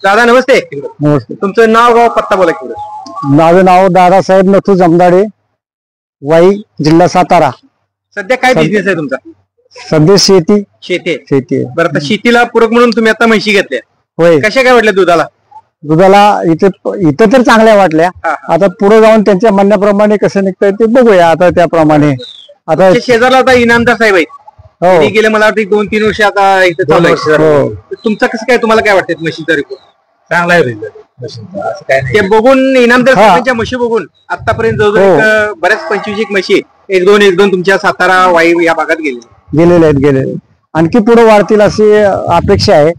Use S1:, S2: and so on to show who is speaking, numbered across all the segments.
S1: दादा नमस्ते.
S2: नमस्ते.
S1: तुमचं नाव गाव पत्ता बोला की थोडं.
S2: माझं नाव दादासाहेब नथू जमदाडे, वाई, जिल्हा सातारा.
S1: सध्या काय बिझनेस आहे तुमचा?
S2: सध्या शेती
S1: शेती आहे.
S2: शेती आहे.
S1: बरं आता शेतीला पूरक म्हणून तुम्ही आता म्हशी घेतल्या,
S2: होय.
S1: कशा काय वाटल्या दुधाला?
S2: दुधाला इथं तर चांगल्या वाटल्या.
S1: हा.
S2: आता पुढे जाऊन त्यांच्या म्हणण्याप्रमाणे कसं निघतंय ते बघूया. आता त्याप्रमाणे आता
S1: तुमच्या शेजारला आता इनामदार साहेब आहेत.
S2: हो
S1: त्यांनी गेले मला वाटतं 2-3 वर्ष आता इथं चालू आहे.
S2: हो.
S1: तर तुमचं कसं काय, तुम्हाला काय वाटतं म्हशीचा रिपोर्ट?
S3: चांगला आहे रिझल्ट. असं काय
S1: ते बघून इनामदार
S2: हा.
S1: साहेबांच्या म्हशी बघून आतापर्यंत जवळजवळ
S2: हो.
S1: एक बऱ्याच 25 म्हशी एक दोन तुमच्या सातारा वाई या भागात गेले.
S2: गेलेले आहेत. आणखी पुढे वाढतील अशी अपेक्षा आहे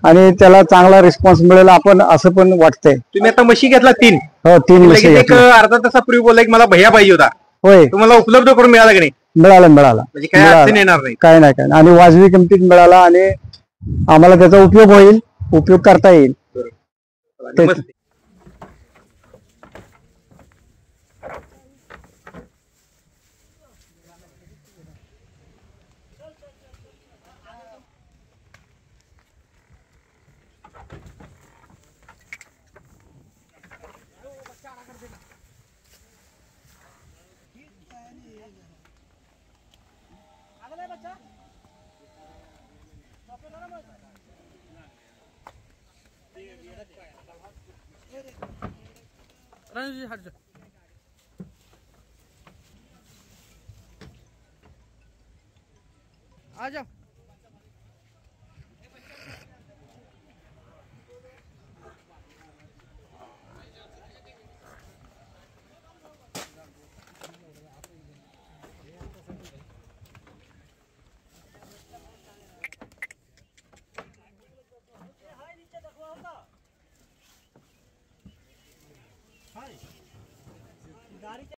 S2: आणि त्याला चांगला रिस्पॉन्स मिळेल आपण असं पण वाटतंय.
S1: तुम्ही आता म्हशी घेतला 3.
S2: हो 3 म्हशी
S1: एक
S2: घेतल्या.
S1: अर्धा तासापूर्वी बोलला की मला भैया पाहिजे होता.
S2: होय,
S1: तुम्हाला उपलब्ध करून मिळाला की नाही?
S2: मिळाला
S1: म्हणजे काय अडचण येणार नाही.
S2: काय नाही आणि वाजवी किमतीत मिळाला आणि आम्हाला त्याचा उपयोग होईल, उपयोग करता येईल.
S1: नमस्ते.
S4: आ जाओ।